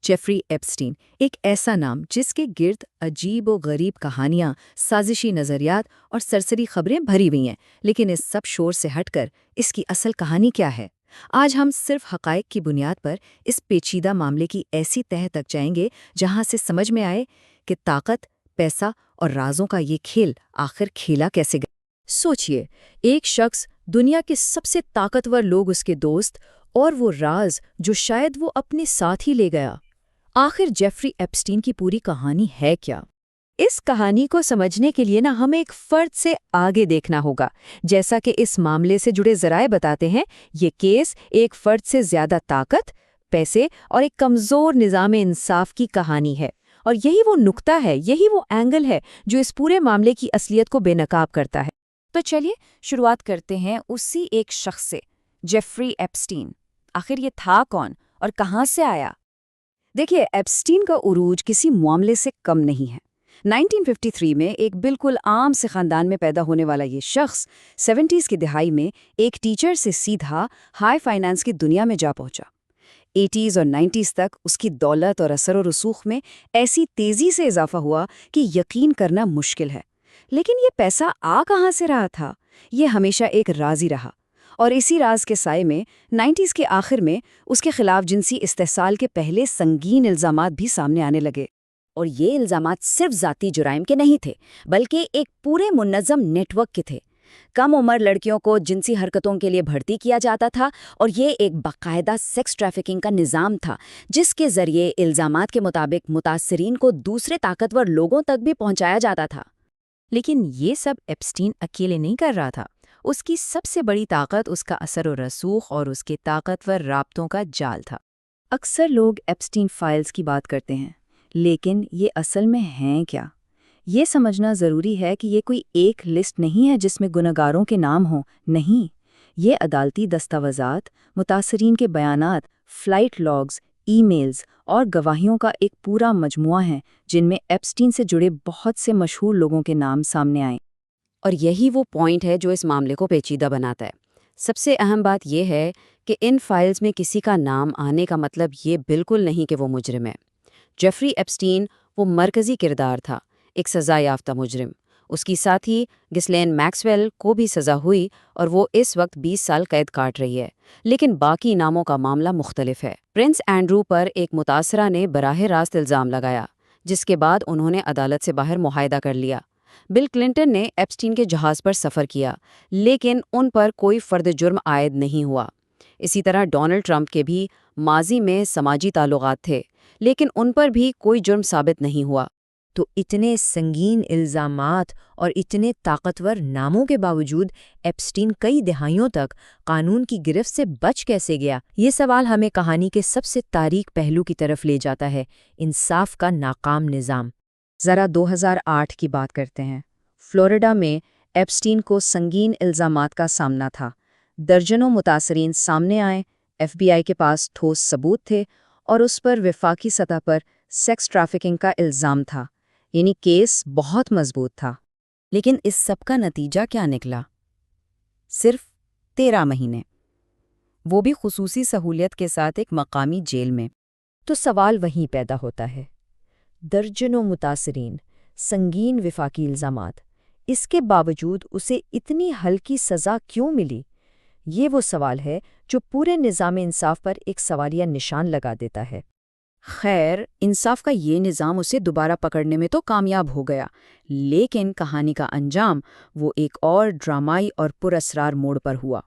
Jeffrey Epstein एक ऐसा नाम जिसके गिर्द अजीब व गरीब कहानियां, साजिशी नज़रियात और सरसरी खबरें भरी हुई हैं। लेकिन इस सब शोर से हटकर इसकी असल कहानी क्या है? आज हम सिर्फ हक़ाइक़ की बुनियाद पर इस पेचीदा मामले की ऐसी तह तक जाएंगे जहां से समझ में आए कि ताकत, पैसा और राजों का ये खेल आखिर खेला कैसे गया। सोचिए, एक शख्स, दुनिया के सबसे ताकतवर लोग उसके दोस्त, और वो राज जो शायद वो अपने साथ ही ले गया। आखिर जेफरी एप्स्टीन की पूरी कहानी है क्या? इस कहानी को समझने के लिए हमें एक फर्द से आगे देखना होगा। जैसा कि इस मामले से जुड़े ज़राए बताते हैं, ये केस एक फर्द से ज़्यादा ताकत, पैसे और एक कमज़ोर निज़ाम इंसाफ की कहानी है। और यही वो नुक्ता है, यही वो एंगल है जो इस पूरे मामले की असलियत को बेनकाब करता है। तो चलिए शुरुआत करते हैं उसी एक शख्स से, जेफरी एप्स्टीन। आखिर ये था कौन और कहाँ से आया? देखिए, एप्स्टीन का उरूज किसी मामले से कम नहीं है। 1953 में एक बिल्कुल आम से ख़ानदान में पैदा होने वाला ये शख्स 70s की दिहाई में एक टीचर से सीधा हाई फाइनेंस की दुनिया में जा पहुंचा। 80s और 90s तक उसकी दौलत और असर और रसूख में ऐसी तेज़ी से इजाफा हुआ कि यकीन करना मुश्किल है। लेकिन ये पैसा आ कहाँ से रहा था? ये हमेशा एक राज ही रहा। और इसी राज के साए में 90s के आखिर में उसके खिलाफ जिनसी इस्तेसाल के पहले संगीन इल्ज़ामात भी सामने आने लगे। और ये इल्ज़ामात सिर्फ ज़ाती जुराइम के नहीं थे, बल्कि एक पूरे मुन्नज़म नेटवर्क के थे। कम उम्र लड़कियों को जिनसी हरकतों के लिए भर्ती किया जाता था, और ये एक बाकायदा सेक्स ट्रैफिकिंग का निज़ाम था, जिसके ज़रिए इल्ज़ामात के मुताबिक मुतासरीन को दूसरे ताकतवर लोगों तक भी पहुंचाया जाता था। लेकिन ये सब एप्स्टीन अकेले नहीं कर रहा था। उसकी सबसे बड़ी ताकत उसका असर और रसूख और उसके ताकतवर राब्तों का जाल था। अक्सर लोग एप्स्टीन फाइल्स की बात करते हैं, लेकिन ये असल में हैं क्या? ये समझना ज़रूरी है कि ये कोई एक लिस्ट नहीं है जिसमें गुनहगारों के नाम हों। नहीं, ये अदालती दस्तावेज़ात, मुतासरीन के बयानात, फ़्लाइट लॉग्स, ईमेल्स और गवाहियों का एक पूरा मजमुआ है, जिनमें एप्स्टीन से जुड़े बहुत से मशहूर लोगों के नाम सामने आए। और यही वो पॉइंट है जो इस मामले को पेचीदा बनाता है। सबसे अहम बात यह है कि इन फाइल्स में किसी का नाम आने का मतलब ये बिल्कुल नहीं कि वो मुजरिम है। जेफरी एप्स्टीन वो मरकज़ी किरदार था, एक सज़ा याफ्ता मुजरिम। उसकी साथी गिस्लेन मैक्सवेल को भी सज़ा हुई और वो इस वक्त 20 साल कैद काट रही है। लेकिन बाकी नामों का मामला मुख्तलिफ है। प्रिंस एंड्रू पर एक मुतासरा ने बराह रास्त इल्ज़ाम लगाया, जिसके बाद उन्होंने अदालत से बाहर मुआहदा कर लिया। बिल क्लिंटन ने एप्स्टीन के जहाज़ पर सफ़र किया, लेकिन उन पर कोई फ़र्द जुर्म आयद नहीं हुआ। इसी तरह डोनाल्ड ट्रंप के भी माजी में समाजी ताल्लुकात थे, लेकिन उन पर भी कोई जुर्म साबित नहीं हुआ। तो इतने संगीन इल्ज़ामात और इतने ताकतवर नामों के बावजूद एप्स्टीन कई दहाइयों तक कानून की गिरफ्त से बच कैसे गया? ये सवाल हमें कहानी के सबसे तारीख पहलू की तरफ ले जाता है, इंसाफ का नाकाम निज़ाम। ज़रा 2008 की बात करते हैं। फ्लोरिडा में एप्स्टीन को संगीन इल्ज़ामात का सामना था। दर्जनों मुतासरीन सामने आए, FBI के पास ठोस सबूत थे और उस पर वफाकी सतह पर सेक्स ट्रैफिकिंग का इल्ज़ाम था। यानी केस बहुत मजबूत था। लेकिन इस सब का नतीजा क्या निकला? सिर्फ 13 महीने, वो भी खुसूसी सहूलियत के साथ एक मकामी जेल में। तो सवाल वहीं पैदा होता है, दर्जनों मुतासरीन, संगीन वफाकी इल्ज़ामात, इसके बावजूद उसे इतनी हल्की सज़ा क्यों मिली? ये वो सवाल है जो पूरे निज़ाम इंसाफ पर एक सवालिया निशान लगा देता है। खैर, इंसाफ का ये निज़ाम उसे दोबारा पकड़ने में तो कामयाब हो गया, लेकिन कहानी का अंजाम वो एक और ड्रामाई और पुरअसरार मोड़ पर हुआ।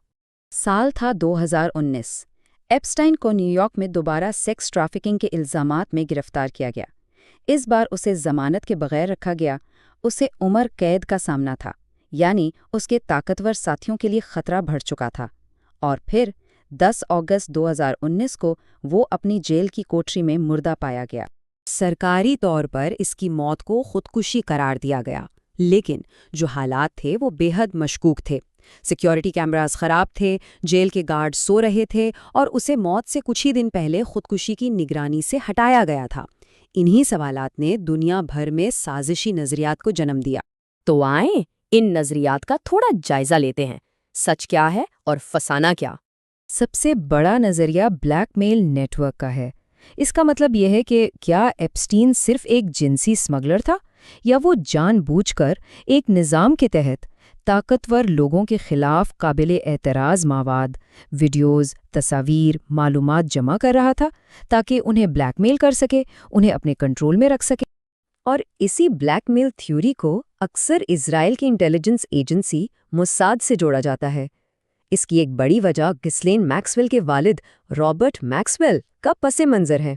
साल था 2019। एप्स्टाइन को न्यूयॉर्क में दोबारा सेक्स ट्रैफिकिंग के इल्ज़ामात में गिरफ्तार किया गया। इस बार उसे ज़मानत के बगैर रखा गया। उसे उम्र कैद का सामना था, यानी उसके ताकतवर साथियों के लिए खतरा बढ़ चुका था। और फिर 10 अगस्त 2019 को वो अपनी जेल की कोठरी में मुर्दा पाया गया। सरकारी तौर पर इसकी मौत को खुदकुशी करार दिया गया, लेकिन जो हालात थे वो बेहद मशकूक थे। सिक्योरिटी कैमरास खराब थे, जेल के गार्ड सो रहे थे और उसे मौत से कुछ ही दिन पहले खुदकुशी की निगरानी से हटाया गया था। इन्हीं सवालात ने दुनिया भर में साजिशी नज़रियात को जन्म दिया। तो आएं, इन नज़रियात का थोड़ा जायजा लेते हैं। सच क्या है और फसाना क्या? सबसे बड़ा नज़रिया ब्लैकमेल नेटवर्क का है। اس کا مطلب یہ ہے کہ کیا ایپسٹین صرف ایک جنسی اسمگلر تھا یا وہ جان بوجھ کر ایک نظام کے تحت طاقتور لوگوں کے خلاف قابل اعتراض مواد، ویڈیوز، تصاویر، معلومات جمع کر رہا تھا تاکہ انہیں بلیک میل کر سکے، انہیں اپنے کنٹرول میں رکھ سکے؟ اور اسی بلیک میل تھیوری کو اکثر اسرائیل کی انٹیلیجنس ایجنسی موساد سے جوڑا جاتا ہے۔ اس کی ایک بڑی وجہ گھسلین میکسویل کے والد رابرٹ میکسویل کا پس منظر ہے۔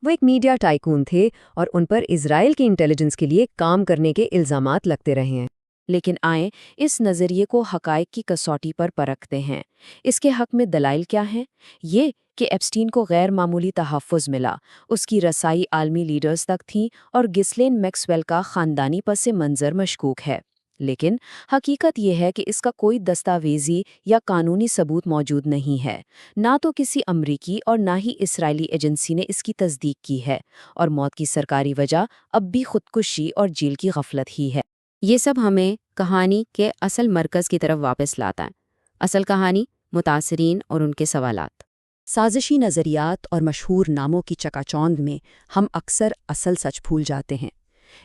وہ ایک میڈیا ٹائکون تھے اور ان پر اسرائیل کی انٹیلیجنس کے لیے کام کرنے کے الزامات لگتے رہے ہیں۔ لیکن آئیں اس نظریے کو حقائق کی کسوٹی پر پرکھتے ہیں۔ اس کے حق میں دلائل کیا ہیں؟ یہ کہ ایپسٹین کو غیر معمولی تحفظ ملا، اس کی رسائی عالمی لیڈرز تک تھیں اور گھسلین میکسویل کا خاندانی پس منظر مشکوک ہے۔ لیکن حقیقت یہ ہے کہ اس کا کوئی دستاویزی یا قانونی ثبوت موجود نہیں ہے، نہ تو کسی امریکی اور نہ ہی اسرائیلی ایجنسی نے اس کی تصدیق کی ہے، اور موت کی سرکاری وجہ اب بھی خودکشی اور جیل کی غفلت ہی ہے۔ یہ سب ہمیں کہانی کے اصل مرکز کی طرف واپس لاتا ہے۔ اصل کہانی، متاثرین اور ان کے سوالات۔ سازشی نظریات اور مشہور ناموں کی چکا چوند میں ہم اکثر اصل سچ بھول جاتے ہیں۔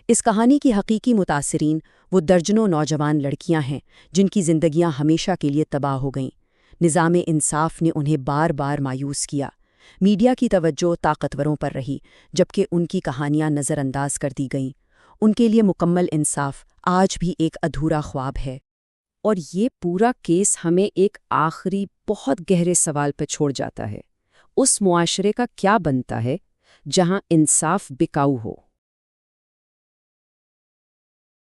اس کہانی کی حقیقی متاثرین وہ درجنوں نوجوان لڑکیاں ہیں جن کی زندگیاں ہمیشہ کے لیے تباہ ہو گئیں۔ نظام انصاف نے انہیں بار بار مایوس کیا۔ میڈیا کی توجہ طاقتوروں پر رہی جبکہ ان کی کہانیاں نظر انداز کر دی گئیں۔ ان کے لیے مکمل انصاف آج بھی ایک ادھورا خواب ہے۔ اور یہ پورا کیس ہمیں ایک آخری بہت گہرے سوال پہ چھوڑ جاتا ہے۔ اس معاشرے کا کیا بنتا ہے جہاں انصاف بکاؤ ہو؟